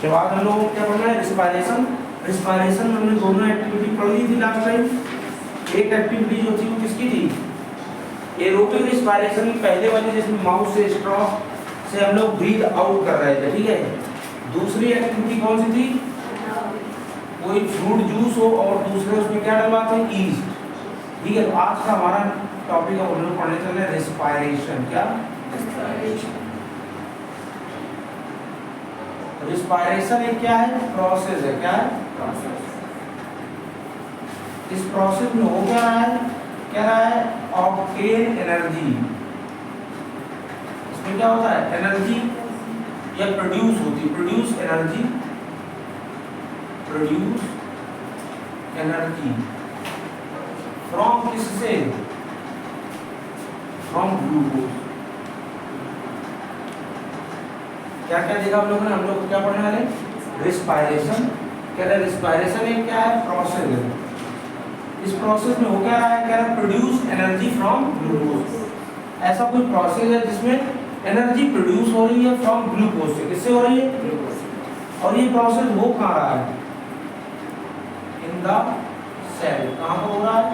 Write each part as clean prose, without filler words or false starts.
जब आज हम लोगों को क्या पढ़ना है, रिस्पायरेशन। रिस्पायरेशन में हमने दोनों एक्टिविटी पढ़ ली थी लास्ट टाइम। एक एक्टिविटी जो थी वो किसकी थी, एरोबिक रिस्पायरेशन में पहले वाली, जिसमें माउथ से स्ट्रॉ से हम लोग ब्रीथ आउट कर रहे थे, ठीक है। दूसरी एक्टिविटी कौन सी थी, कोई फ्रूट जूस हो और दूसरे उसमें क्या डलवाते हैं, ईस्ट, ठीक है। तो आज का हमारा टॉपिक हम लोग पढ़ने चल रहे हैं रिस्पायरेशन। क्या रिस्पायरेशन एक क्या है, प्रोसेस है। क्या है, प्रोसेस। इस प्रोसेस में हो क्या रहा है, ऑब्टेन एनर्जी। इसमें क्या होता है, एनर्जी या प्रोड्यूस होती है, प्रोड्यूस एनर्जी फ्रॉम किससे, फ्रॉम ग्लूकोज। क्या क्या देखा हम लोगों ने, हम लोग क्या पढ़ने वाले, रिस्पायरेशन। कह रहे रिस्पायरेशन एक क्या है, प्रोसेस है। इस प्रोसेस में हो क्या रहा है, कह रहा प्रोड्यूस एनर्जी फ्रॉम ग्लूकोज। ऐसा कोई प्रोसेस है जिसमें एनर्जी प्रोड्यूस हो रही है फ्रॉम ग्लूकोज से। किससे हो रही है, ग्लूकोज। और ये प्रोसेस हो कहाँ रहा है, इन द सेल। कहाँ पर हो रहा है,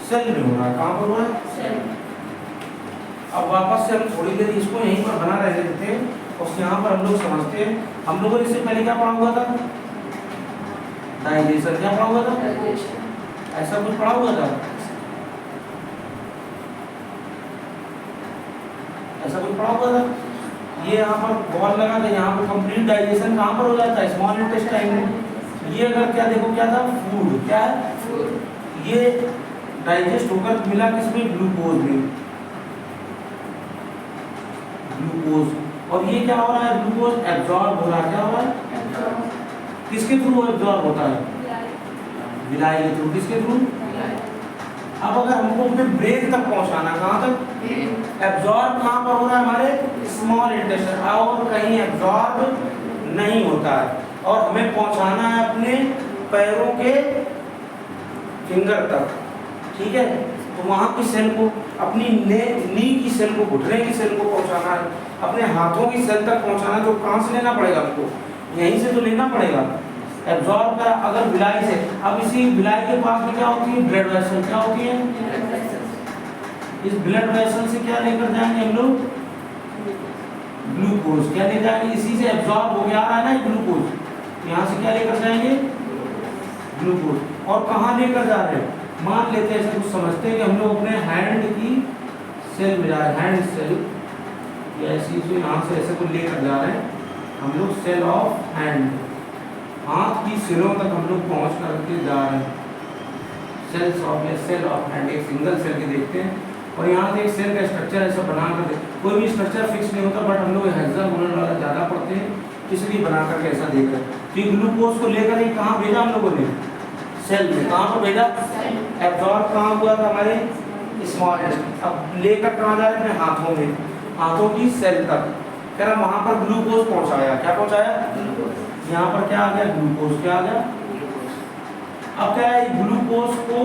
सेल में हो रहा है। कहाँ पर हो रहा है, सेल। अब वापस से हम थोड़ी देर इसको यहीं पर बना रहे थे और यहाँ पर हम लोग समझते हैं, हम लोगों ने इससे पहले क्या पढ़ा हुआ था, डाइजेशन। क्या पढ़ा हुआ था, ऐसा कुछ पढ़ा हुआ था, ऐसा कुछ पढ़ा हुआ था। ये यहाँ पर बॉल लगा था, यहाँ पर कंप्लीट डाइजेशन कहाँ पर हो जाता है, स्मॉल इंटेस्टाइन में। ये अगर क्या देखो क्या था, फूड। क्या है, फूड। ये डाइजेस्ट होकर मिला किसमें, ग्लूकोज में, ग्लूकोज। और ये क्या हो रहा है, ग्लूकोज एब्जॉर्ब हो रहा है। क्या हो रहा है, किसके थ्रू एब्जॉर्ब होता है, विलाई के थ्रू। किसके थ्रू, अब अगर हमको अपने ब्रेन तक पहुंचाना, कहाँ तक, एब्जॉर्ब कहाँ पर हो रहा है, हमारे स्मॉल इंटेस्टाइन, और कहीं एब्जॉर्ब नहीं होता है। और हमें पहुंचाना है अपने पैरों के फिंगर तक, ठीक है। तो वहाँ की सेल को, अपनी नी की सेल को, घुटने की सेल को पहुंचाना है, अपने हाथों की सेल तक पहुंचाना है। तो कहाँ से लेना पड़ेगा हमको, यहीं से तो लेना पड़ेगा एब्जॉर्ब का। अगर विलाई से, अब इसी विलाई के पास में क्या होती है, ब्लड वेसल। क्या होती है, इस ब्लड वेसल से क्या लेकर जाएंगे हम लोग, ग्लूकोज। क्या ले जाएंगे, इसी से एब्जॉर्ब हो गया आ रहा है ना ग्लूकोज, यहाँ से क्या लेकर जाएंगे, ग्लूकोज। और कहाँ लेकर जा रहे हैं, मान लेते हैं ऐसे कुछ समझते हैं कि हम लोग अपने हैंड की सेल में जा रहे हैं, हैंड सेल, या ऐसी से यहाँ से ऐसे कुछ लेकर जा रहे हैं हम लोग, सेल ऑफ हैंड, हाथ की सिरों तक हम लोग पहुँच करके जा रहे हैं। सेल्स ऑफ, या सेल ऑफ हैंड, एक सिंगल सेल के देखते हैं। और यहाँ से एक सेल का स्ट्रक्चर ऐसा बना कर, कोई भी स्ट्रक्चर फिक्स नहीं होता, बट हम लोग हेक्सागोनल वाला ज़्यादा पढ़ते हैं, इसलिए बना करके ऐसा देख रहे हैं। तो ग्लूकोज को लेकर ही कहाँ भेजा हम लोगों ने, सेल में। कहाँ पर भेजा, एब्जॉर्ब कहाँ हुआ था, हमारे स्मॉल इंटेस्टाइन। अब लेकर कहाँ जा रहे हैं, अपने हाथों में, हाथों की सेल तक। कह रहा वहाँ पर ग्लूकोज पहुँचाया। क्या पहुँचाया, ग्लूकोज। यहाँ पर क्या आ गया, ग्लूकोज। क्या आ गया, अब क्या है, ग्लूकोज को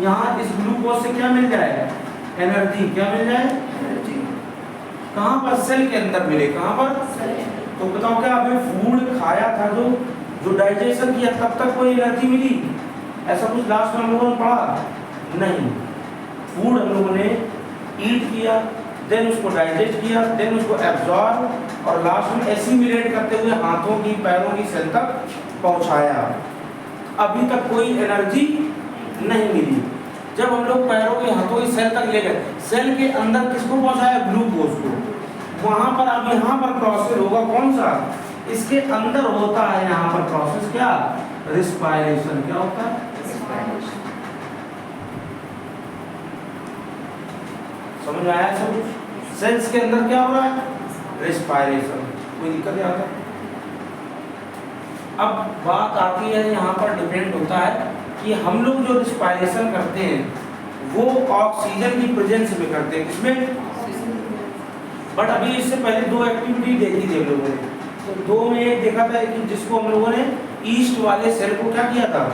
यहाँ इस ग्लूकोज से क्या मिल जाए, एनर्जी। क्या मिल जाए, एनर्जी। कहाँ पर, सेल के अंदर मिले। कहाँ पर, तो बताओ क्या हमें फूड खाया था जो डाइजेशन किया, तब तक कोई एनर्जी मिली, ऐसा कुछ लास्ट में हम लोगों ने पढ़ा नहीं। फूड हम लोगों ने ईट किया, देन उसको डाइजेस्ट किया, देन उसको एब्जॉर्ब, और लास्ट में एसिमिलेट करते हुए हाथों की, पैरों की सेल तक पहुंचाया। अभी तक कोई एनर्जी नहीं मिली। जब हम लोग पैरों के, हाथों की सेल तक ले गए, सेल के अंदर किसको पहुंचाया, ग्लूकोज को। वहां पर अब यहाँ पर प्रोसेस होगा कौन सा, इसके अंदर होता है यहाँ पर प्रोसेस, क्या, रिस्पायरेशन। क्या होता है, रिस्पायरेशन। समझ में आया सब कुछ, सेल्स के अंदर क्या हो रहा है, रिस्पायरेशन। कोई दिक्कत नहीं आता। अब बात आती है यहाँ पर, डिपेंड होता है कि हम लोग जो रिस्पायरेशन करते हैं वो ऑक्सीजन की प्रेजेंस में करते हैं। किसमें, बट अभी इससे पहले दो एक्टिविटी देखी थी हम लोगों ने। तो दो में एक देखा था कि जिसको हम लोगों ने ईस्ट वाले सेल को क्या किया था,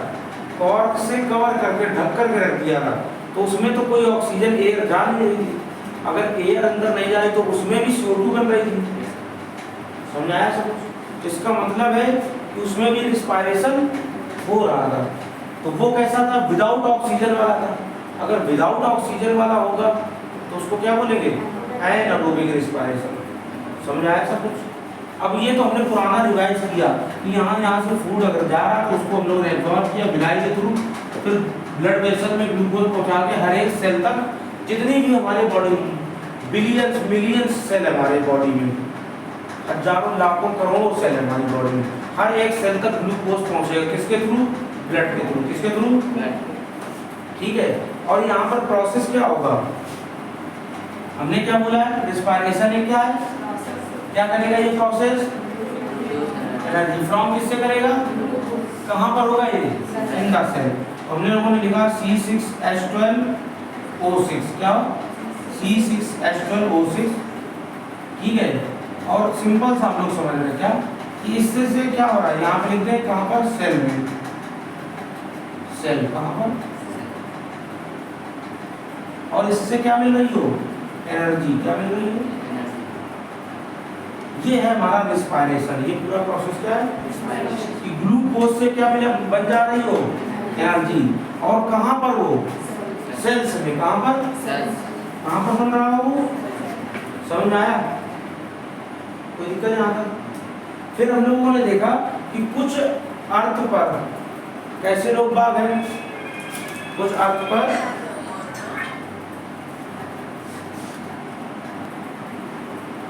कॉर्क से कवर करके ढक करके रख दिया था। तो उसमें तो कोई ऑक्सीजन, एयर जा नहीं रही थी। अगर एयर अंदर नहीं जाए तो उसमें भी CO2 बन रही थी। समझ आया सब कुछ? इसका मतलब है कि उसमें भी रिस्पायरेशन हो रहा था। तो वो कैसा था? विदाउट ऑक्सीजन वाला था। अगर विदाउट ऑक्सीजन वाला होगा तो उसको क्या बोलेंगे? Anaerobic respiration. समझ आया सब कुछ? अब ये तो हमने पुराना रिवाइज किया कि यहाँ से फूड अगर जा रहा है तो उसको हम लोगों ने एब्जॉर्ब किया बिलाई के थ्रू, फिर ब्लड वेसल में ग्लूकोज पहुँचा के हर एक सेल तक, जितनी भी हमारे बॉडी में बिलियंस मिलियंस सेल हमारे बॉडी में, हजारों लाखों करोड़ों सेल हमारी बॉडी में, हर एक सेल तक ग्लूकोज पहुँचेगा। किसके थ्रू? ब्लड के थ्रू। किसके थ्रू? ठीक है। और यहाँ पर प्रोसेस क्या होगा? हमने क्या बोला है? रिस्पायरेशन है क्या है? क्या करेगा ये प्रोसेस? एनर्जी फ्रॉम किससे करेगा? कहाँ पर होगा ये? In the cell. हमने लोगों ने लिखा C6H12O6। क्या? C6H12O6। ठीक है। और सिंपल सा हम लोग समझ रहे हैं क्या कि इससे से क्या हो रहा है? यहाँ पे लिखते हैं कहाँ पर? सेल में। सेल कहाँ पर? और इससे क्या मिल रही हो? एनर्जी। क्या मिल रही है? ये है हमारा रिस्पायरेशन। ये पूरा प्रोसेस क्या है? कि ग्लूकोज से क्या मिला? बन जा रही हो? एनर्जी। और कहाँ पर वो? सेल्स में। कहाँ पर? कहाँ पर बन रहा हो? समझ में आया? कोई दिक्कत यहाँ तक? फिर हम लोगों ने देखा कि कुछ अर्थ पर कैसे लोग बाग हैं? कुछ अर्थ पर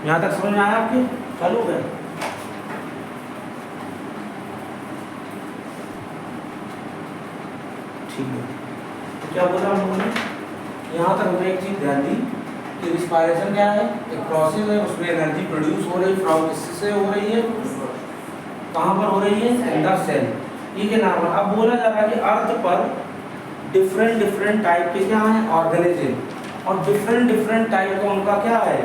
यहाँ तक समझ में आया आपके? चालू है? ठीक है। तो क्या बोला हम लोगों ने? यहाँ तक हमने एक चीज ध्यान दी कि रिस्पायरेशन क्या है? एक प्रोसेस है, उसमें एनर्जी प्रोड्यूस हो रही, फ्रॉम किससे हो रही है? कहाँ पर हो रही है? In the cell. ठीक है ना? अब बोला जा रहा है कि अर्थ पर डिफरेंट टाइप के क्या है? ऑर्गेनिज्म। और डिफरेंट टाइप का उनका क्या है?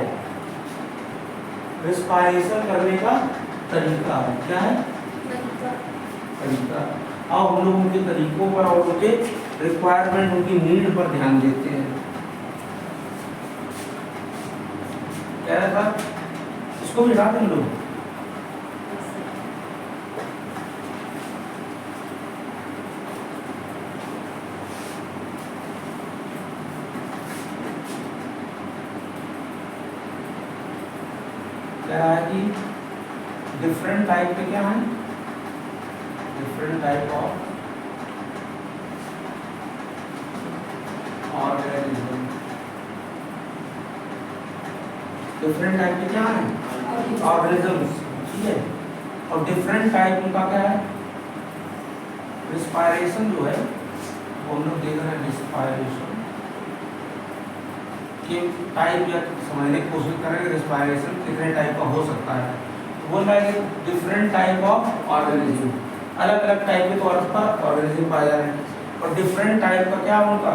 रिस्पायरेशन करने का तरीका है। क्या है? तरीका। अब हम लोग उनके तरीकों पर और उनके रिक्वायरमेंट, उनकी नीड पर ध्यान देते हैं। क्या था? इसको भी हटा दें लोग। क्या है कि डिफरेंट टाइप के क्या है? Different type of organism. Different type के क्या है? ऑर्गेनिजम्स। ठीक है। और डिफरेंट टाइप उनका क्या है? रिस्पायरेशन जो है वो हम लोग देख रहे हैं। रिस्पायरेशन के टाइप या समझने की कोशिश करेंगे रिस्पायरेशन कितने टाइप का हो सकता है। तो बोल रहा है कि डिफरेंट टाइप ऑफ ऑर्गेनिज्म, अलग अलग टाइप के तौर पर ऑर्गेनिज्म पाए जा रहे हैं। और डिफरेंट टाइप का क्या उनका?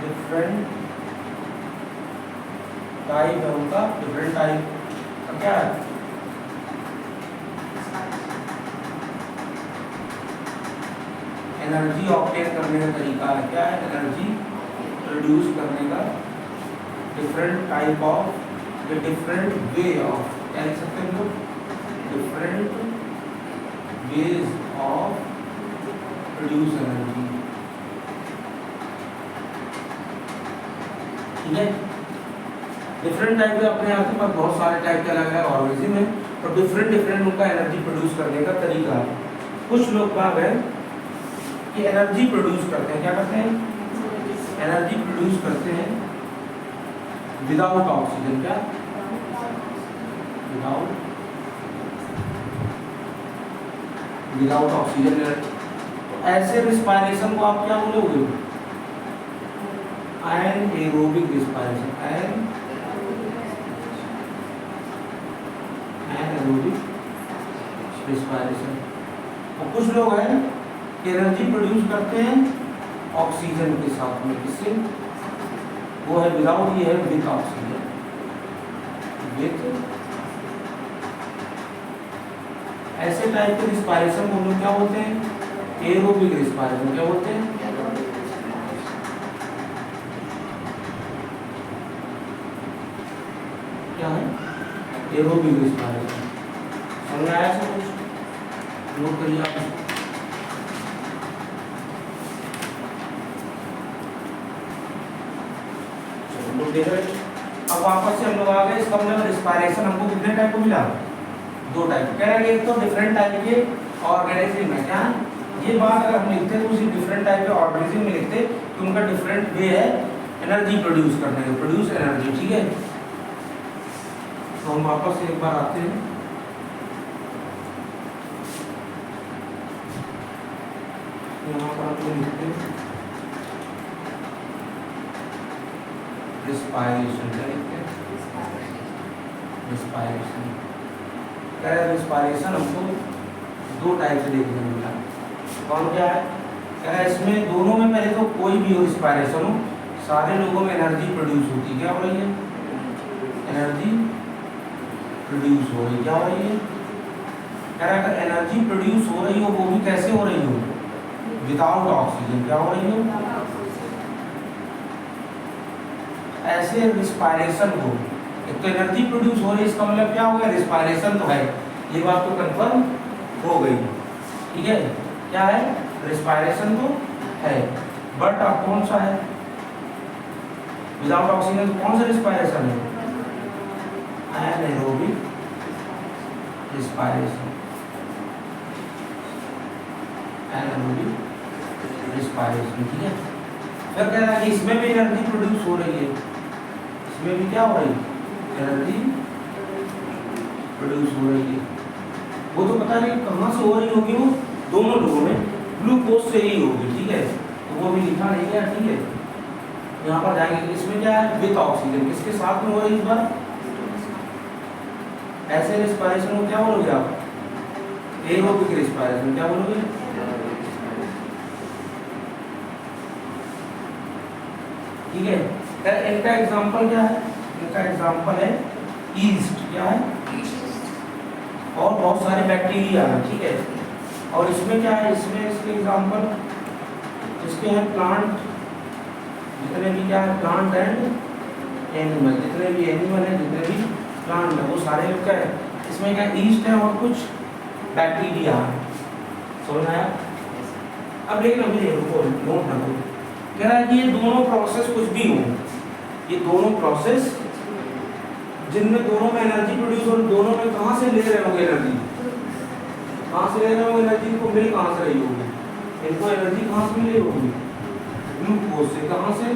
डिफरेंट टाइप है उनका। डिफरेंट टाइप का क्या है? एनर्जी ऑब्टेन करने का तरीका है। क्या है? एनर्जी प्रोड्यूस करने का different type of, different way of, क्या लिख सकते हैं लोग? Different ways of produce energy. ठीक है। डिफरेंट टाइप के अपने आप के पास बहुत सारे टाइप के अलग अलग ऑर्गेनिज्म है और डिफरेंट उनका एनर्जी प्रोड्यूस करने का तरीका है। कुछ लोग बाग है कि एनर्जी प्रोड्यूस करते हैं। क्या करते हैं? एनर्जी प्रोड्यूस करते हैं विदाउट ऑक्सीजन। क्या? Without oxygen. तो ऐसे रिस्पायरेशन को आप क्या बोलोगे? Anaerobic respiration. Anaerobic respiration. और कुछ लोग हैं कि एनर्जी प्रोड्यूस करते हैं ऑक्सीजन के साथ में। किससे? वो है विदाउट, ये है विद ऑक्सीजन। विद ऐसे टाइप के रिस्पायरेशन को हम लोग क्या बोलते हैं? Aerobic respiration. क्या बोलते हैं? क्या है? Aerobic respiration. समझ आया सब कुछ? नोट करिए आप। अब वापस से हम लोग आ गए। इसका मतलब रिस्पायरेशन हमको कितने टाइप को मिला? 2 टाइप। कह रहे हैं एक तो डिफरेंट टाइप के ऑर्गेनिज्म में, क्या ये बात अगर हम लिखते तो उसी डिफरेंट टाइप के ऑर्गेनिज्म में लिखते कि उनका डिफरेंट वे है एनर्जी प्रोड्यूस करने का, प्रोड्यूस एनर्जी। ठीक है, तो हम वापस एक बार आते हैं। यहाँ पर हम लोग लिखते हैं रिस्पायरेशन। क्या लिखते हैं? रिस्पायरेशन। कह रहे रिस्पायरेशन हमको 2 टाइप से देखने को मिला। कौन क्या है? कह रहे इसमें दोनों में पहले तो कोई भी हो रिस्पायरेशन हो, सारे लोगों में एनर्जी प्रोड्यूस होती है। क्या हो रही है? एनर्जी प्रोड्यूस हो रही। क्या हो रही है? कह रहा अगर एनर्जी प्रोड्यूस हो रही हो वो भी कैसे हो रही हो? Without oxygen. क्या हो रही हो? ऐसे रिस्पायरेशन हो, एक तो एनर्जी प्रोड्यूस हो रही है, इसका मतलब क्या हो गया? रिस्पायरेशन तो है, ये बात तो कंफर्म हो गई। ठीक है, क्या है? रिस्पायरेशन तो है, बट अब कौन सा है? विदाउट ऑक्सीजन कौन सा रिस्पायरेशन है? Anaerobic respiration. Anaerobic respiration. ठीक है, फिर कह रहा है कि इसमें भी एनर्जी प्रोड्यूस हो रही है। इसमें भी क्या हो रही है? एनर्जी प्रोड्यूस हो रही है। वो तो पता नहीं कहाँ से हो रही होगी, वो दोनों लोगों में ग्लूकोज से ही होगी। ठीक है, तो वो भी लिखा नहीं गया। ठीक है, यहाँ पर जाएंगे। इसमें क्या है? With oxygen. किसके साथ में हो रही है इस बार? ऐसे रिस्पायरेशन को क्या बोलोगे आप? Aerobic respiration. क्या बोलोगे? ठीक है, इनका एग्जांपल क्या है? इनका एग्जांपल है ईस्ट। क्या है? और बहुत सारे बैक्टीरिया हैं। ठीक है, और इसमें क्या है? इसमें इसके एग्जांपल इसके हैं प्लांट, जितने भी क्या है प्लांट एंड एनिमल, जितने भी एनिमल है, जितने भी प्लांट है, वो सारे लोग क्या है? इसमें क्या ईस्ट है और कुछ बैक्टीरिया है। समझ आया? अब लेकिन अभी देखो, नोट ना करो। कह रहा है कि ये दोनों प्रोसेस कुछ भी हो, ये दोनों प्रोसेस जिनमें दोनों में एनर्जी प्रोड्यूस और दोनों में कहाँ से ले रहे होंगे एनर्जी? कहाँ से ले रहे होंगे एनर्जी? इनको मिल कहाँ से रही होगी? इनको एनर्जी कहाँ से मिली होगी? ग्लूकोज से। कहाँ से?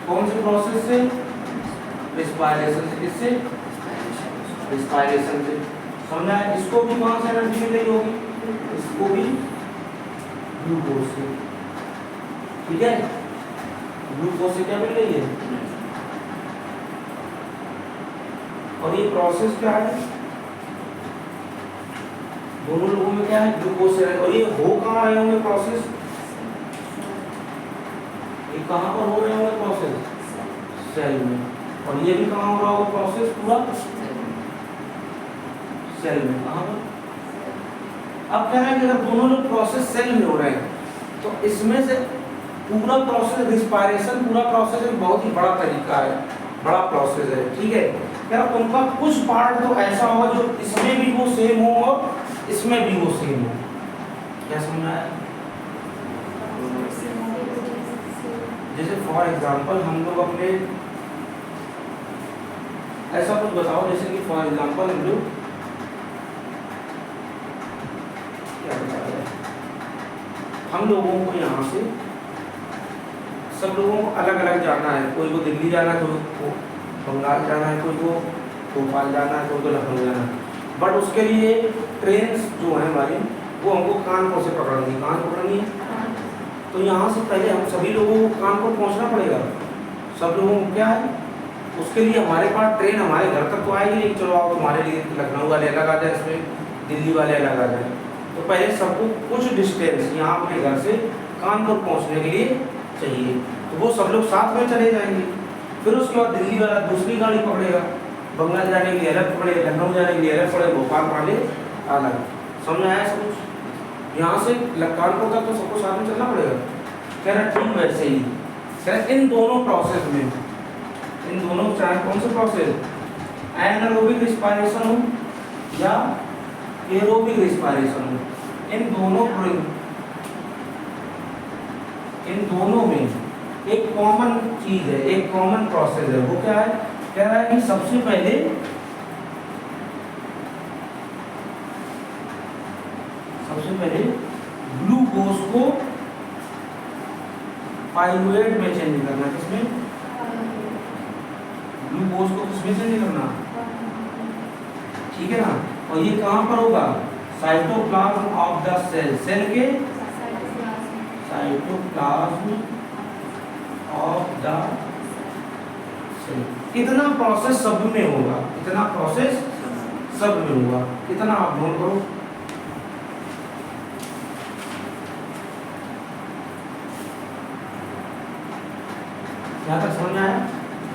कौन से प्रोसेस से? रिस्पायरेशन से। किससे? रिस्पायरेशन से। समझा है? इसको भी कहाँ से एनर्जी मिल रही होगी? इसको भी ग्लूकोज से। ठीक है, ग्लूकोज से क्या मिल रही है? और ये प्रोसेस क्या है? दोनों लोगों में क्या है? ग्लूकोज से। और ये हो कहाँ रहे होंगे प्रोसेस? ये कहाँ पर हो रहे होंगे प्रोसेस? सेल में। और ये भी कहाँ हो रहा होगा प्रोसेस? पूरा सेल में। कहाँ पर? अब कह रहा है कि अगर दोनों लोग प्रोसेस सेल में हो रहे हैं तो इसमें से पूरा प्रोसेस रिस्पायरेशन, पूरा प्रोसेस एक बहुत ही बड़ा तरीका है, बड़ा प्रोसेस है। ठीक है, क्या उनका कुछ पार्ट तो ऐसा होगा जो इसमें भी वो सेम हो और इसमें भी वो सेम हो। क्या समझ आया? जैसे फॉर एग्जांपल हम लोग अपने ऐसा कुछ बताओ, जैसे कि फॉर एग्जांपल हम लोग क्या बता रहे हैं, हम लोगों को यहाँ से सब लोगों को अलग अलग जाना है। कोई को दिल्ली जाना है, कोई को बंगाल जाना है, कोई को भोपाल जाना है, कोई को लखनऊ जाना है। बट उसके लिए ट्रेन जो है हमारी वो हमको कानपुर से पकड़नी है। कहाँ से पकड़नी है? तो यहाँ से पहले हम सभी लोगों को कानपुर पहुँचना पड़ेगा। सब लोगों को क्या है? उसके लिए हमारे पास ट्रेन हमारे घर तक तो आएगी नहीं। चलो आप हमारे लिए लखनऊ वाले अलग आ जाए, इसमें दिल्ली वाले अलग आ जाए। तो पहले सबको कुछ डिस्टेंस यहाँ अपने घर से कानपुर पहुँचने के लिए चाहिए, तो वो सब लोग साथ में चले जाएंगे। फिर उसके बाद दिल्ली वाला दूसरी गाड़ी पकड़ेगा, बंगाल जाने के लिए अलग पड़े, लखनऊ जाने के लिए अलग पड़े, भोपाल वाले अलग। समझ आया सब कुछ? यहाँ से कानपुर तक तो सबको साथ में चलना पड़ेगा। कह रहा ठीक वैसे ही कह रहा इन दोनों प्रोसेस में इन दोनों चाहे कौन सा प्रोसेस, एनारोबिक रिस्पायरेशन हो या एरोबिक रिस्पायरेशन हो, इन दोनों में एक कॉमन चीज है, एक कॉमन प्रोसेस है। वो क्या है? कह रहा है कि सबसे पहले ग्लूकोज को पाइरुवेट में चेंज करना। किसमें? ग्लूकोज को किसमें चेंज करना? ठीक है ना। और ये कहां पर होगा? Cytoplasm of the cell, cell के साइटोप्लाज्म ऑफ द सेल। इतना प्रोसेस सब में होगा, इतना प्रोसेस सब में होगा। इतना आप नोट करो। यहाँ तक समझ में आया?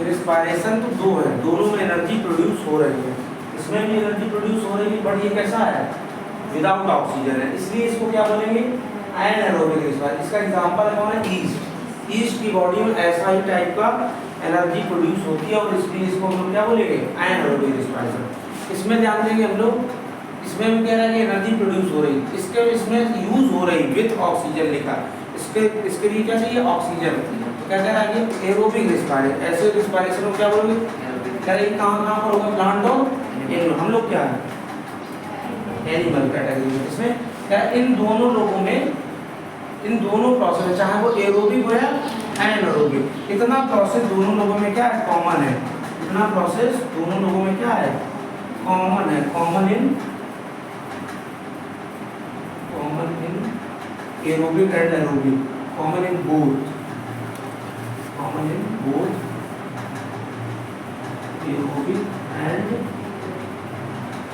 रिस्पायरेशन तो दो है, दोनों में एनर्जी प्रोड्यूस हो रही है। इसमें भी एनर्जी प्रोड्यूस हो रही है, बट ये कैसा है? विदाउट ऑक्सीजन है, इसलिए इसको क्या बोलेंगे? Anaerobic respiration. इसका एग्जांपल कौन है? ईस्ट। ईस्ट की बॉडी में ऐसा ही टाइप का एनर्जी प्रोड्यूस होती है, और इसलिए इसको हम लोग क्या बोलेंगे? Anaerobic respiration. इसमें ध्यान देंगे हम लोग, इसमें भी कह रहा है कि एनर्जी प्रोड्यूस हो रही, इसमें यूज हो रही विथ ऑक्सीजन लिखा। इसके लिए क्या चाहिए? ऑक्सीजन। क्या कह रहा है? Aerobic respiration. ऐसे रिस्पायरेशन को क्या बोलोगे? कह रहे हैं कहाँ पर होगा? प्लांट और एनिमल। हम लोग क्या है? एनिमल कैटेगरी में। इसमें क्या इन दोनों लोगों में, इन दोनों प्रोसेस, चाहे वो एरोबिक हो या एनारोबिक, इतना प्रोसेस दोनों लोगों में क्या है? कॉमन है। इतना प्रोसेस दोनों लोगों में क्या है? कॉमन है। Common in aerobic and aerobic, common in both aerobic and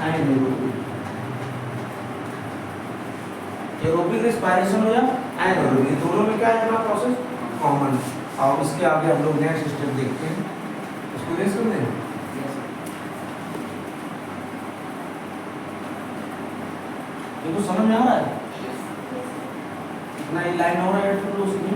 anaerobic. Aerobic respiration हो या एनारोबिक, दोनों में क्या है? इतना प्रोसेस कॉमन। और इसके आगे हम लोग नेक्स्ट स्टेप देखते हैं। इसको नेक्स्ट करते हैं। ये तो समझ में आ रहा है? इतना ही लाइन हो रहा है तो उसमें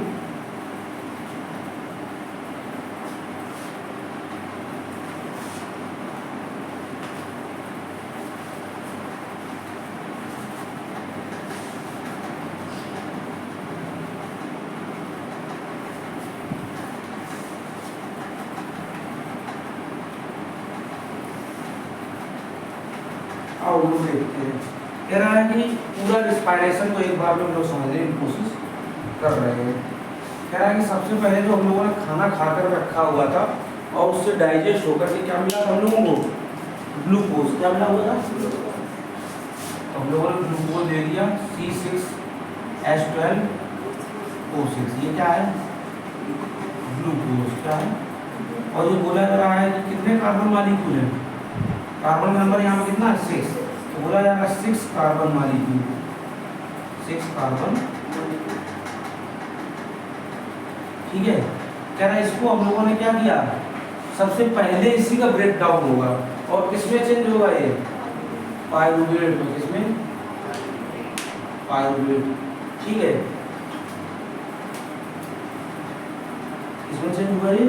आओ लोग देखते हैं। कह रहा है कि पूरा रिस्पायरेशन को एक बार में हम लोग समझने की कोशिश कर रहे हैं। कह रहा है कि सबसे पहले जो हम लोगों ने खाना खाकर रखा हुआ था और उससे डाइजेस्ट होकर के क्या मिला हम लोगों को? ग्लूकोज। क्या मिला हुआ था? हम लोगों ने ग्लूकोज ले लिया, C6H12O6। ये क्या है? ग्लूकोज। क्या है? और ये बोला जा रहा है कि कितने कार्बन मॉलिक्यूल है? कार्बन नंबर यहाँ पे कितना है? 6। तो बोला जाएगा 6 कार्बन मॉलिक्यूल, 6 कार्बन। ठीक है। कह रहा है इसको हम लोगों ने क्या किया? सबसे पहले इसी का ब्रेक डाउन होगा और किसमें चेंज होगा? ये पाइरुवेट में। किसमें? पाइरुवेट। ठीक है। इसमें चेंज होगा ये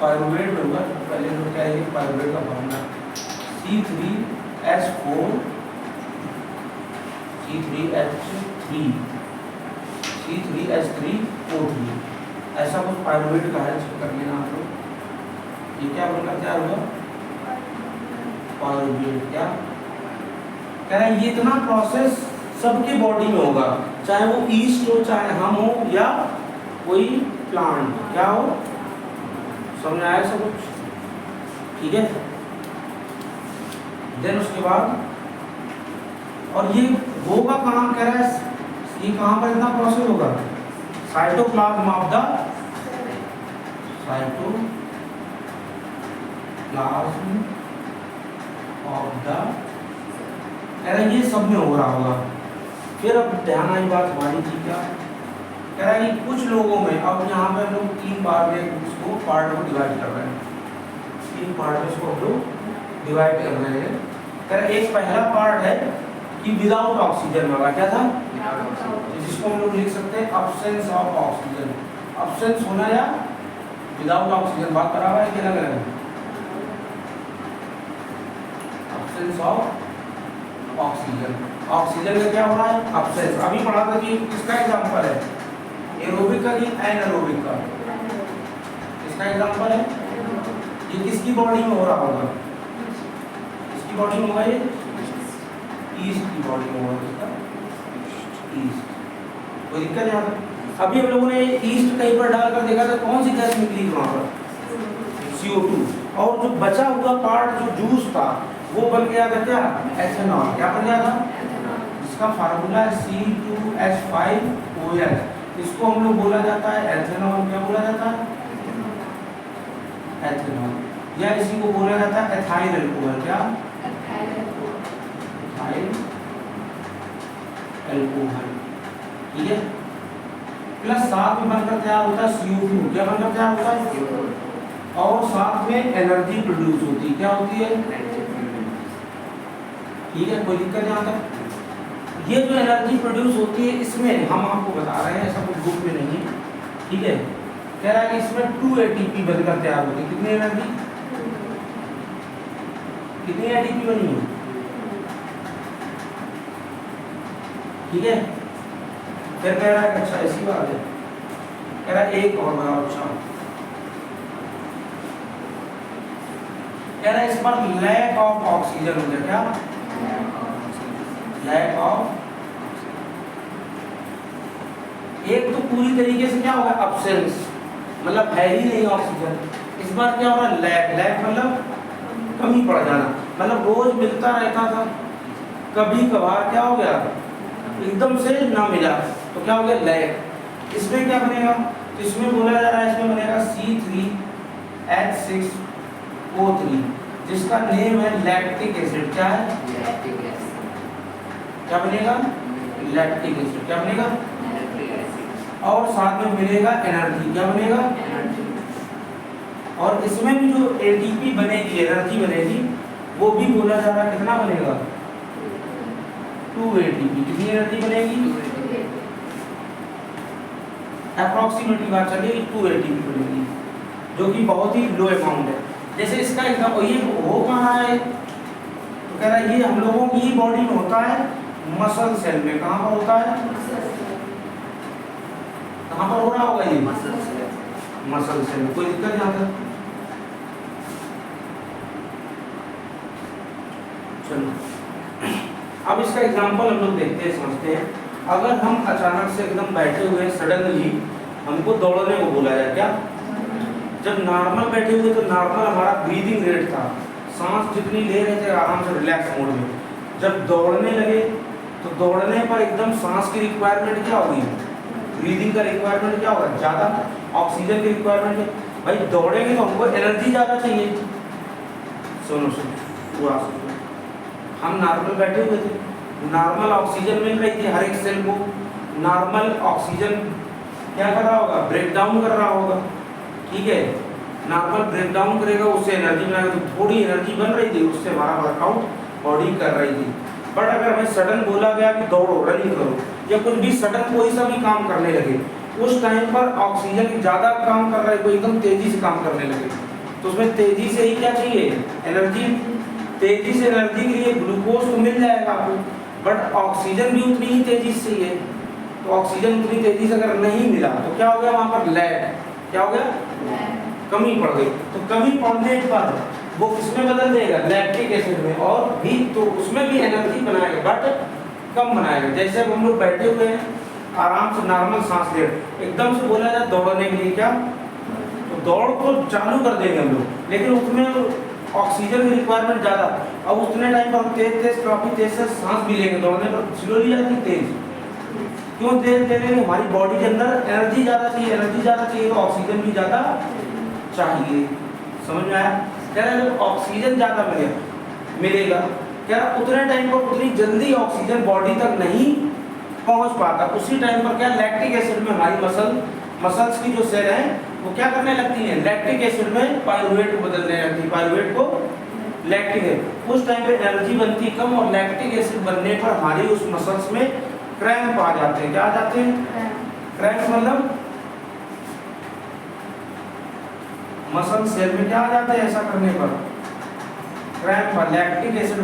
पाइरुवेट में होगा। तो पहले तो क्या है? पाइरुवेट का फॉर्मूला C3H4 C3H3O3। ऐसा कुछ पाइरुवेट का है, इसको कर लेना आप लोग। ये क्या बनकर तैयार होगा? पाइरुवेट। क्या कह रहा है? ये इतना प्रोसेस सबके बॉडी में होगा, चाहे वो ईस्ट हो, चाहे हम हो, या कोई प्लांट। क्या हो? समझ आया सब कुछ? ठीक है। देन उसके बाद और ये होगा कहाँ? कह रहा है ये कहाँ पर इतना प्रोसेस होगा? साइटोप्लाज्म ऑफ द ये सब में हो रहा होगा। फिर अब ध्यान आई बात हमारी थी क्या? कह रहा है कि कुछ लोगों में, अब यहाँ पे हम लोग 3 बार में इसको पार्ट को डिवाइड कर रहे हैं, 3 पार्ट में इसको हम लोग डिवाइड कर रहे हैं। कह रहा है एक पहला पार्ट है कि विदाउट ऑक्सीजन वाला। क्या था? जिसको हम लोग लिख सकते हैं अब्सेंस ऑफ ऑक्सीजन। अब्सेंस होना या विदाउट ऑक्सीजन बात करा हुआ है कि लग रहा है? Absence of oxygen. ऑक्सीजन का क्या हो रहा है? एब्सेंस। अभी पढ़ा था कि किसका एग्जांपल है? एरोबिक का कि एनारोबिक का? इसका एग्जांपल है ये किसकी बॉडी में हो रहा होगा? किसकी बॉडी में होगा? ये ईस्ट की बॉडी में होगा। किसका? ईस्ट। कोई दिक्कत यहाँ पर? अभी हम लोगों ने ईस्ट कहीं पर डालकर देखा था, कौन सी गैस निकली वहाँ पर? CO2। और जो बचा हुआ पार्ट जो जूस था वो बन गया था क्या? एथेनॉल। क्या बन गया था? इसका फार्मूला है C2H5OH। इसको हम लोग बोला जाता है एथेनॉल। क्या बोला जाता है? एथेनॉल। या इसी को बोला जाता है एथाइल अल्कोहल। क्या? Ethyl alcohol. ठीक है। प्लस साथ में बनकर तैयार होता है CO2। क्या बनकर तैयार होता है? और साथ में एनर्जी प्रोड्यूस होती है। क्या होती है? ठीक है, कोई दिक्कत यहाँ तक? ये जो एनर्जी प्रोड्यूस होती है इसमें हम आपको बता रहे हैं, ऐसा कुछ बुक में नहीं है। ठीक है, कह रहा है कि इसमें 2 ATP बनकर तैयार होती है। कितनी एनर्जी? कितनी ATP बनी है? ठीक है। फिर कह रहा है अच्छा ऐसी बात है, कह रहा है एक और बड़ा अच्छा, कह रहा है इस पर लैक ऑफ ऑक्सीजन हो गया। क्या? Lack of. एक तो पूरी तरीके से क्या होगा? अब्सेंस, मतलब है ही नहीं ऑक्सीजन। इस बार क्या हो रहा है? लैक। लैक मतलब कमी पड़ जाना, मतलब रोज मिलता रहता था, कभी कभार क्या हो गया? एकदम से ना मिला, तो क्या हो गया? लैक। इसमें क्या बनेगा? तो इसमें बोला जा रहा है, इसमें बनेगा C3H6O3, जिसका नेम है लैक्टिक एसिड। क्या है? क्या बनेगा? Lactic acid. क्या बनेगा? और साथ में मिलेगा एनर्जी। क्या बनेगा? और इसमें भी जो ATP बनेगी, एनर्जी बनेगी, वो भी बोला जा रहा है कितना बनेगा? 2 ATP। कितनी एनर्जी बनेगी? अप्रोक्सीमेटली बात चलिए 2 ATP बनेगी, जो कि बहुत ही लो अमाउंट है। जैसे इसका एग्जाम्पल ये हो कहाँ है? तो कह रहा है ये हम लोगों की बॉडी में होता है मसल सेल में। कहाँ पर होता है? कहाँ पर हो रहा होगा ये? मसल सेल में। कोई दिक्कत यहाँ पर? चलो अब इसका एग्जांपल हम लोग देखते हैं, समझते हैं। अगर हम अचानक से एकदम बैठे हुए सडनली हमको दौड़ने को बोला जाए, क्या? जब नॉर्मल बैठे हुए तो नॉर्मल हमारा ब्रीदिंग रेट था, सांस जितनी ले रहे थे आराम से रिलैक्स मोड में। जब दौड़ने लगे तो दौड़ने पर एकदम सांस की रिक्वायरमेंट क्या होगी? ब्रीदिंग का रिक्वायरमेंट क्या होगा? ज़्यादा। ऑक्सीजन की रिक्वायरमेंट। भाई दौड़ेंगे तो हमको एनर्जी ज़्यादा चाहिए। सुनो पूरा सुनो। हम नॉर्मल बैठे हुए थे, नॉर्मल ऑक्सीजन मिल रही थी हर एक सेल को। नॉर्मल ऑक्सीजन क्या कर रहा होगा? ब्रेक डाउन कर रहा होगा। ठीक है, नॉर्मल ब्रेक डाउन करेगा, उससे एनर्जी बनाएगा, तो थोड़ी एनर्जी बन रही थी, उससे हमारा वर्कआउट बॉडी कर रही थी। बट अगर हमें सडन बोला गया कि दौड़ो, रनिंग करो, या कुछ भी सडन कोई सा भी काम करने लगे, उस टाइम पर ऑक्सीजन ज़्यादा काम कर रहा है, कोई एकदम तेजी से काम करने लगे, तो उसमें तेजी से ही क्या चाहिए? एनर्जी। तेजी से एनर्जी के लिए ग्लूकोज तो मिल जाएगा आपको, बट ऑक्सीजन भी उतनी ही तेजी से चाहिए। तो ऑक्सीजन उतनी तेजी से अगर नहीं मिला तो क्या हो गया? वहाँ पर लैक। क्या हो गया? कमी पड़ गई। तो कमी पड़ने पर वो किसमें बदल देगा? लैक्टिक एसिड में। और भी तो उसमें भी एनर्जी बनाएगा, बट कम बनाएगा। जैसे अब हम लोग बैठे हुए हैं, आराम से नॉर्मल सांस ले, एकदम से बोला जाए दौड़ने के लिए, क्या? तो दौड़ को चालू कर देंगे हम लोग, लेकिन उसमें ऑक्सीजन की रिक्वायरमेंट ज़्यादा। अब उतने टाइम पर हम तेज काफ़ी तेज से सांस भी लेंगे, दौड़ने पर स्लोली जाती तेज। क्यों तेज ले लेंगे? हमारी बॉडी के अंदर एनर्जी ज़्यादा चाहिए। एनर्जी ज़्यादा चाहिए तो ऑक्सीजन भी ज़्यादा चाहिए। समझ में आया? कह रहा है जब ऑक्सीजन ज़्यादा मिलेगा, क्या उतने टाइम पर उतनी जल्दी ऑक्सीजन बॉडी तक नहीं पहुंच पाता। उसी टाइम पर क्या लैक्टिक एसिड में हमारी मसल्स की जो सेल हैं वो क्या करने लगती हैं? लैक्टिक एसिड में पायरुवेट को बदलने लगती है, पायरुवेट को लैक्टिक है। उस टाइम पे एनर्जी बनती कम, और लैक्टिक एसिड बनने पर हमारी उस मसल्स में क्रैम्प आ जाते हैं। क्या आ जाते हैं? क्रैम्प मतलब मसल सेल में क्या आ जाते हैं ऐसा करने पर, क्रैम्प पर, लैक्टिक एसिड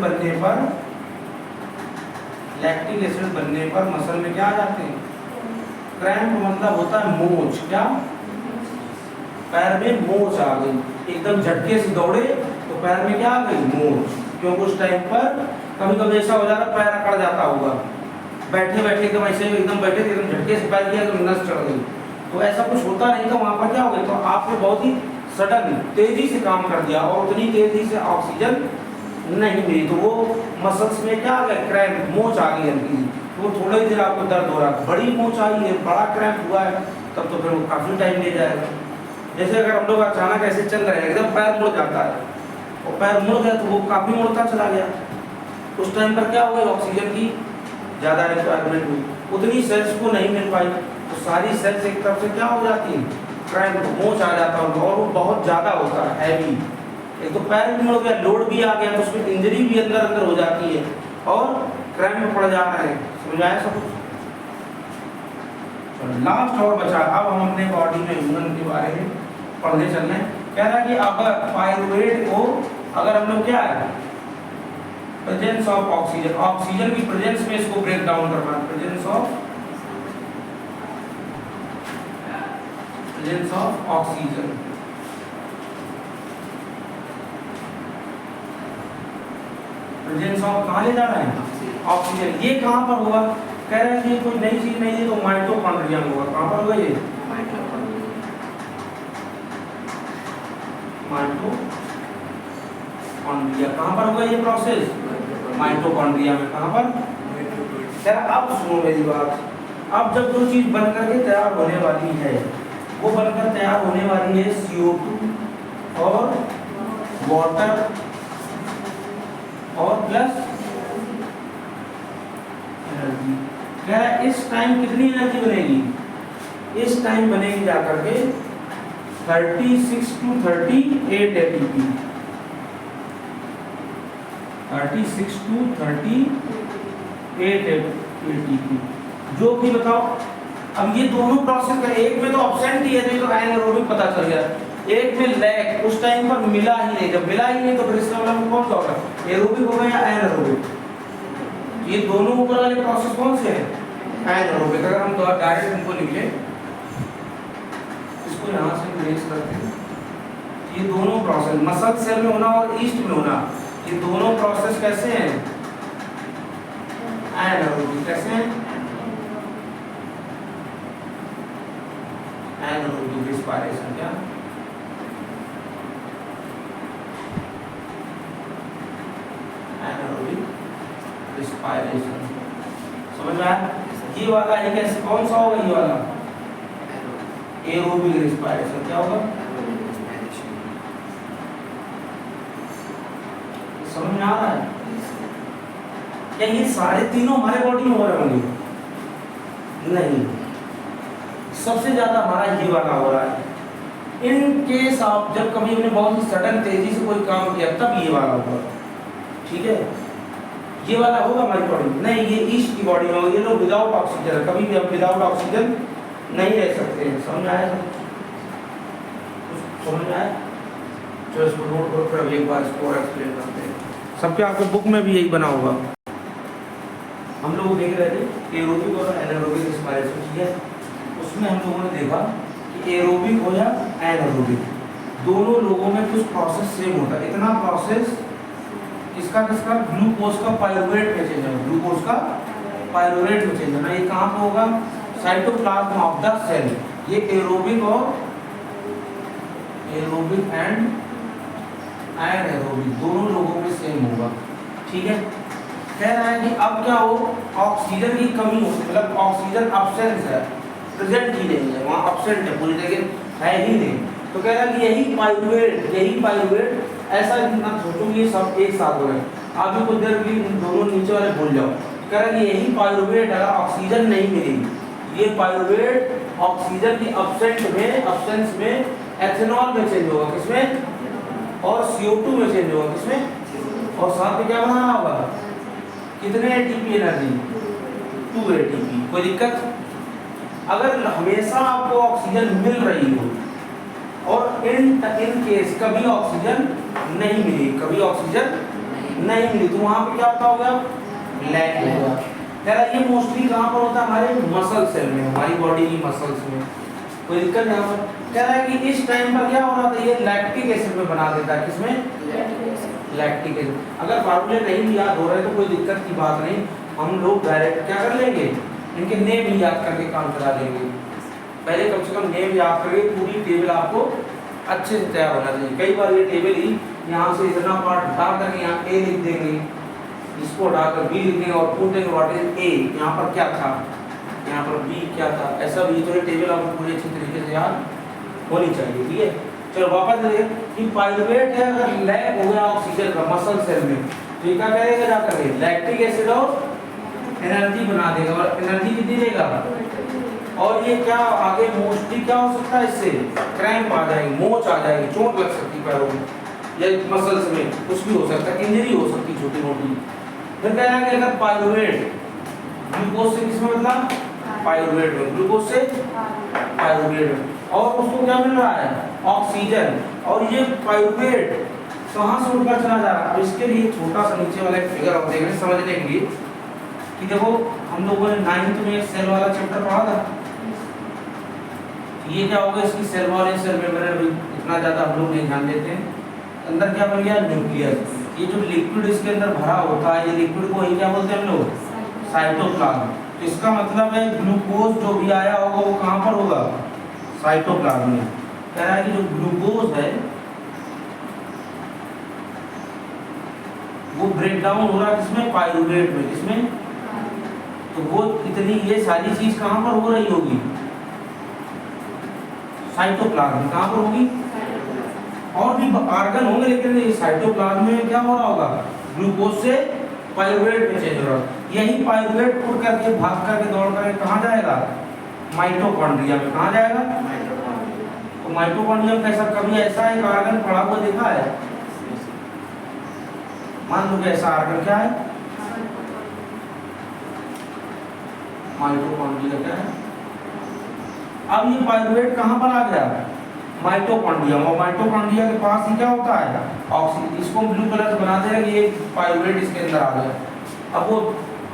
बनने पर मसल में क्या आ जाते हैं, क्रैम्प मतलब होता है मोच, क्या पैर में मोच आ गई, एकदम झटके से दौड़े तो पैर में क्या आ गई, मोच। क्योंकि उस टाइम पर कभी कभी ऐसा हो जाता पैर अकड़ जाता होगा, बैठे बैठे एकदम ऐसे एकदम बैठे थे, एकदम झटके से पैर किया तो नस चढ़ गई, तो ऐसा कुछ होता नहीं। तो वहाँ पर क्या हो गया, तो आपने बहुत ही सडन तेजी से काम कर दिया और उतनी तेजी से ऑक्सीजन नहीं मिली, तो वो मसल्स में क्या आ गया, क्रैम्प, मोच आ गई हल्की, तो थोड़ी देर आपको दर्द हो रहा है। बड़ी मोच आई है, बड़ा क्रैम्प हुआ है, तब तो फिर वो काफ़ी टाइम ले जाएगा। जैसे अगर हम लोग अचानक ऐसे चल रहे हैं, एकदम पैर मुड़ जाता है और पैर मुड़ गया तो वो काफ़ी मुड़ता चला गया, उस टाइम पर क्या हो गया, ऑक्सीजन की ज़्यादा रिक्वायरमेंट हुई, उतनी सेल्स को नहीं मिल पाई, तो सारी सेल्स एक तरफ से क्या हो जाती है, क्रैम्प, मोच आ जाता है और वो बहुत ज़्यादा होता है, हैवी। एक तो पैर भी मुड़ गया, लोड भी आ गया, तो उसमें इंजरी भी अंदर अंदर हो जाती है और क्रैम्प पड़ जा रहा है। समझ आया सब कुछ? लास्ट और बचा, अब हम अपने बॉडी में ह्यूमन के बारे में पढ़ने चल रहे हैं। कह रहा है कि अगर पायरुवेट को, अगर हम लोग क्या है, प्रेजेंस ऑफ ऑक्सीजन, ऑक्सीजन की प्रेजेंस में इसको ब्रेक डाउन करना, presence of oxygen, presence of कहाँ ले जा रहे हैं, ऑक्सीजन। ये कहाँ पर होगा, कह रहे हैं कि कोई नई चीज नहीं है, तो माइटोकॉन्ड्रिया में होगा। कहाँ पर होगा ये, माइटोकॉन्ड्रिया, कहाँ पर होगा ये प्रोसेस, माइटोकॉन्ड्रिया में। कहाँ पर, कह रहा अब सुनो मेरी बात, अब जब जो चीज बन करके तैयार होने वाली है, वो बनकर तैयार होने वाली है CO2 और वाटर और प्लस एनर्जी। कह रहा है इस टाइम कितनी एनर्जी बनेगी, इस टाइम बनेगी जाकर के 36 to 38 ATP, 36 to 38 ATP, जो कि बताओ, अब ये दोनों प्रोसेस का, एक में तो ऑब्सेंट ही है, तो एनारोबिक पता चल गया, एक में लैग, उस टाइम पर मिला ही नहीं, जब मिला ही नहीं तो फिर इसका मतलब कौन सा होगा, एरोबिक होगा या एनारोबिक। ये दोनों ऊपर वाले प्रोसेस कौन से हैं, एनारोबिक। अगर हम डायरेक्ट इनको लिख लें, इसको यहाँ से प्लेस करते हैं, ये दोनों प्रोसेस मसल सेल में होना और ईस्ट में होना, ये दोनों प्रोसेस कैसे हैं, एनारोबिक। कैसे हैं, एनारोबिक रिस्पायरेशन। क्या, एनारोबिक रिस्पायरेशन, समझ में आया? ये वाला ये कैसे, कौन सा होगा, ये वाला एरोबिक रिस्पायरेशन। क्या होगा, समझ में आ रहा है? क्या ये सारे तीनों हमारे बॉडी में हो रहे होंगे, नहीं, सबसे ज्यादा हमारा ये वाला हो रहा है। इन केस आप जब कभी हमने बहुत ही सडन तेजी से कोई काम किया तब ये वाला होगा, ठीक है, ये वाला होगा हमारी बॉडी में, नहीं ये ईस्ट की बॉडी में होगा। ये लोग विदाउट ऑक्सीजन, कभी भी हम विदाउट ऑक्सीजन नहीं रह सकते हैं। समझ में आया, समझ में आया? जो इसको नोट करो, फिर एक बार इसको और एक्सप्लेन करते हैं। सबके आपको बुक में भी यही बना होगा। हम लोग देख रहे थे एरोबिक और एनारोबिक रिस्पायरेशन, ठीक है, उसमें हम लोगों ने देखा कि एरोबिक हो या एनारोबिक, दोनों लोगों में कुछ प्रोसेस सेम होता है। इतना प्रोसेस किसका किसका, ग्लूकोज का पायरुवेट में चेंज होगा, ग्लूकोज का पायरुवेट में चेंज होना। ये कहाँ पे होगा, साइटोप्लाज्म ऑफ द सेल। ये एरोबिक और एरोबिक एंड एनारोबिक दोनों लोगों में सेम होगा, ठीक है। कह रहा है कि अब क्या हो, ऑक्सीजन की कमी हो, मतलब ऑक्सीजन अब्सेंस है, प्रेजेंट ही नहीं है, वहाँ अब्सेंट है पूरी जगह, है ही नहीं। तो कह रहा है कि यही पायरुवेट ऐसा ना सोचो कि ये सब एक साथ हो रहे हैं, आप भी कुछ देर के लिए दोनों नीचे वाले भूल जाओ। कह रहा है कि यही पायरुवेट अगर ऑक्सीजन नहीं मिलेगी, ये पायरुवेट ऑक्सीजन की अब्सेंस में एथेनॉल में चेंज होगा, किसमें, और CO2 में चेंज होगा, किसमें, और साथ में क्या बनाना होगा, कितने ATP एनर्जी, 2 ATP। कोई दिक्कत? अगर हमेशा आपको ऑक्सीजन मिल रही हो और इन केस कभी ऑक्सीजन नहीं मिली, कभी ऑक्सीजन नहीं मिली, तो वहां पे क्या होता होगा, लैक होगा। कह रहा ये मोस्टली कहाँ पर होता है, हमारे मसल सेल में, हमारी बॉडी की मसल्स में। कोई दिक्कत यहाँ पर? कह रहा है कि इस टाइम पर क्या हो रहा था, ये लैक्टिक एसिड में बना देता है, किसमें, लैक्टिक एसिड। अगर फार्मूले नहीं भी याद हो रहे तो कोई दिक्कत की बात नहीं, हम लोग डायरेक्ट क्या कर लेंगे, इनके नेम ही याद करके काम चला लेंगे। पहले कम से कम नेम याद करके पूरी टेबल आपको अच्छे से तैयार होना चाहिए। कई बार ये टेबल ही यहाँ से इतना पार्ट हटा करके यहाँ ए लिख देंगे, इसको हटाकर बी लिख देंगे और पूछेंगे व्हाट इज ए, यहाँ पर क्या था, यहाँ पर बी क्या था, ऐसा भी। तो ये टेबल आपको पूरी अच्छी तरीके से याद होनी चाहिए, ठीक है। चलो वापस देखिए कि पाइरुवेट है, अगर लैक हो गया ऑक्सीजन का मसल सेल में तो ये क्या करेगा, जाकर लैक्टिक एसिड और एनर्जी बना देगा, और एनर्जी कितनी देगा, और ये क्या आगे मोस्टली क्या हो सकता है, इससे क्रैम्प आ जाएगी, मोच आ जाएगी, चोट लग सकती है पैरों में या मसल्स में, कुछ भी हो सकता है, इंजरी हो सकती है छोटी मोटी। फिर कह रहा है कि अगर पाइरुवेट ग्लूकोज से किसमें बदला, पाइरुवेट में, ग्लूकोज से पाइरुवेट में, और उसको क्या मिल रहा है, ऑक्सीजन, और ये पाइरुवेट कहाँ से उड़कर चला जा रहा है। अब इसके लिए छोटा सा नीचे वाला एक फिगर आप देखेंगे समझने के लिए कि देखो हम लोगों ने 9th में एक सेल वाला चैप्टर पढ़ा था, ये क्या होगा, इसकी सेल वॉल सेल मेम्ब्रेन इतना ज़्यादा हम लोग नहीं ध्यान देते हैं। अंदर क्या बन गया, न्यूक्लियस। ये जो लिक्विड इसके अंदर भरा होता है, ये लिक्विड को ही क्या बोलते हैं हम लोग, साइटोप्लाज्म। तो इसका मतलब है ग्लूकोज जो भी आया होगा वो कहाँ पर होगा, साइटोप्लाज्म में। कह रहा है कि जो ग्लूकोज है वो ब्रेक डाउन हो रहा है किसमें, पाइरुवेट में, किसमें, तो वो इतनी ये सारी चीज कहाँ पर हो रही होगी, साइटोप्लाज्म। कहाँ पर होगी, और भी ऑर्गन होंगे लेकिन ये साइटोप्लाज्म में क्या हो रहा होगा, ग्लूकोज से पाइरुवेट में चेंज हो रहा है। यही पाइरुवेट उड़ करके भाग करके दौड़ करके कहाँ जाएगा, माइटोकॉन्ड्रिया में। कहाँ जाएगा, तो माइटोकॉन्ड्रिया में कैसा, कभी ऐसा एक ऑर्गन पड़ा हुआ देखा है, मान लो ऐसा ऑर्गन क्या है, माइटोकॉन्ड्रिया क्या है। अब ये पाइरुवेट कहाँ पर आ गया, माइटोकॉन्ड्रिया, और माइटोकॉन्ड्रिया के पास ही क्या होता है, ऑक्सीजन। इसको ब्लू कलर से बना दे रहे, ये पाइरुवेट इसके अंदर आ गया। अब वो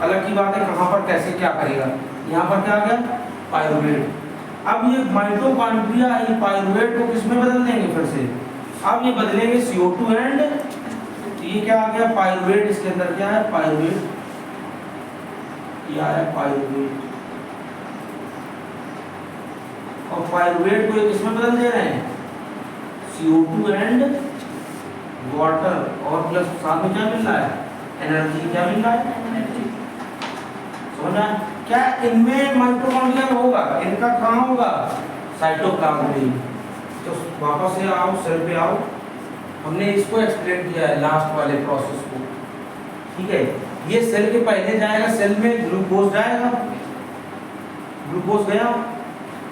अलग की बात है कहाँ पर कैसे क्या करेगा, यहाँ पर क्या आ गया, पाइरुवेट। अब ये माइटोकॉन्ड्रिया है, पाइरुवेट को किसमें बदल देंगे फिर से, अब ये बदलेंगे CO2 एंड, ये क्या आ गया, पाइरुवेट। इसके अंदर क्या है, पाइरुवेट, ये आया पाइरुवेट, और पाइरुवेट को किसमें बदल दे रहे हैं, CO2 एंड वाटर, और प्लस साथ में क्या मिल रहा है, एनर्जी। क्या मिल रहा है, समझा क्या, इनमें माइटोकॉन्ड्रिया में होगा, इनका कहाँ होगा, साइटोप्लाज्म में। तो वापस से आओ, सेल पे आओ, हमने इसको एक्सप्लेन किया है लास्ट वाले प्रोसेस को, ठीक है। ये सेल के पहले जाएगा, सेल में ग्लूकोज जाएगा, ग्लूकोज गया,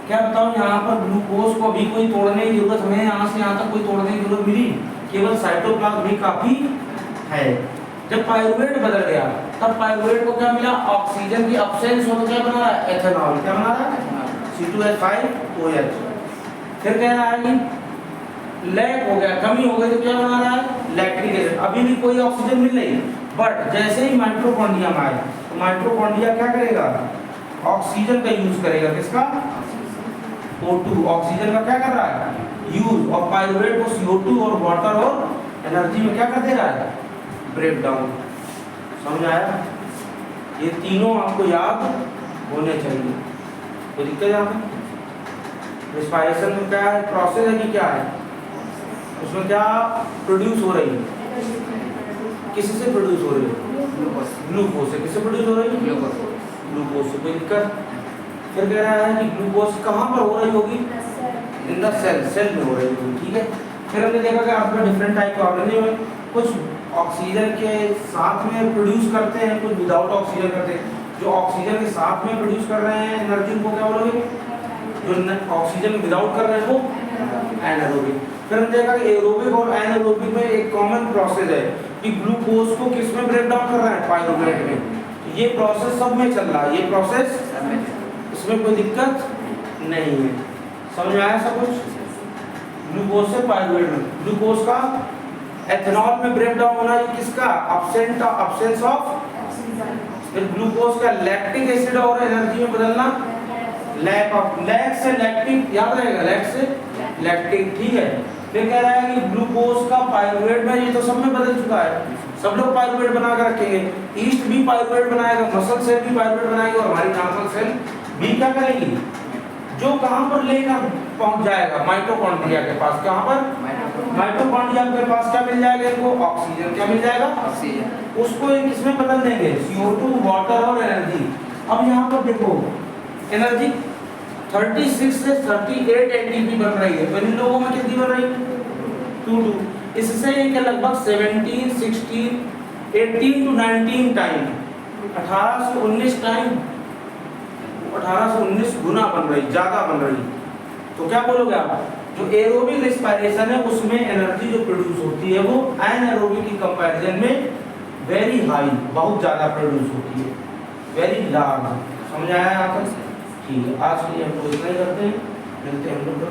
क्या बताऊं, यहाँ पर ग्लूकोज को अभी कोई तोड़ने की जरूरत, हमें यहाँ से यहाँ तक कोई तोड़ने की जरूरत मिली, केवल साइटोप्लाज्म भी काफी है। जब पाइरुवेट बदल गया तब पाइरुवेट को क्या मिला, ऑक्सीजन की अब्सेंस हो तो क्या बना रहा है, एथेनॉल। क्या बना रहा है, C2H5OH। फिर कह रहा है कि लैक हो गया, कमी हो गई, तो क्या बना रहा है, लैक्टिक एसिड। अभी भी कोई ऑक्सीजन मिल रही, बट जैसे ही माइटोकॉन्ड्रिया में आए तो माइटोकॉन्ड्रिया क्या करेगा, ऑक्सीजन का यूज करेगा, किसका, O2, ऑक्सीजन का क्या कर रहा है, यूज, और पाइरुवेट को CO2 और वाटर और एनर्जी में क्या कर दे रहा है, ब्रेक डाउन। समझ आया, ये तीनों आपको याद होने चाहिए। तो दिक्कत यहाँ पे रिस्पायरेशन में क्या है, प्रोसेस है कि क्या है, उसमें क्या प्रोड्यूस हो रही है, किसी से प्रोड्यूस हो रही है, ग्लूकोज से। किससे प्रोड्यूस हो रही है, ग्लूकोज से। कोई दिक्कत। फिर कह रहा है कि ग्लूकोज कहाँ पर हो रही होगी, इन द सेल, सेल में हो रही होगी, ठीक है। फिर हमने देखा कि आपने डिफरेंट टाइप के ऑर्गेनिज्म में कुछ ऑक्सीजन के साथ में प्रोड्यूस करते हैं, कुछ विदाउट ऑक्सीजन करते हैं। जो ऑक्सीजन के साथ में प्रोड्यूस कर रहे हैं एनर्जी को क्या बोलोगे, जो ऑक्सीजन विदाउट कर रहे हैं वो एनारोबिक। फिर हमने देखा कि एरोबिक और एनारोबिक में एक कॉमन प्रोसेस है कि ग्लूकोज को किस में ब्रेक डाउन कर रहा है, पाइरुवेट में। ये प्रोसेस सब में चल रहा है, ये प्रोसेस, इसमें कोई दिक्कत नहीं है। समझ में आया सब कुछ, ग्लूकोज से पायरुवेट में। ग्लूकोज का एथेनॉल में ब्रेक डाउन होना ये किसका? Absence of. फिर ग्लूकोज का लैक्टिक एसिड और एनर्जी में बदलना लैक से लैक्टिक, याद रहेगा, लैक से लैक्टिक, ठीक है। फिर कह रहा है कि ग्लूकोज का पायरुवेट में, ये तो सब में बदल चुका है, सब लोग पायरुवेट बना कर रखेंगे। ईस्ट भी पायरुवेट बनाएगा, मसल सेल भी पायरुवेट बनाएगी और हमारी नॉर्मल सेल भी क्या करेगी? जो कहां पर लेकर पहुंच जाएगा? माइटोकॉन्ड्रिया के पास। कहां पर? माइटोकॉन्ड्रिया के पास क्या मिल जाएगा इनको? ऑक्सीजन। क्या मिल जाएगा? ऑक्सीजन। उसको ये किसमें बदल देंगे? CO2, वाटर और एनर्जी। अब यहाँ पर देखो एनर्जी 36 से 38 एटीपी बन रही है, तो इन लोगों में कितनी बन रही है? 2 इससे ये लगभग 17, 16, 18 to 19 टाइम, 18 से 19 टाइम, 18 से 19 गुना बन रही, ज्यादा बन रही। तो क्या बोलोगे आप? जो एरोबिक रेस्पिरेशन है उसमें एनर्जी जो प्रोड्यूस होती है वो एनारोबिक की कंपैरिजन में वेरी हाई, बहुत ज्यादा प्रोड्यूस होती है, वेरी लार्ज। समझ आया आप? ठीक है, आज के लिए हम लोग इतना ही करते हैं, मिलते हैं हम लोग।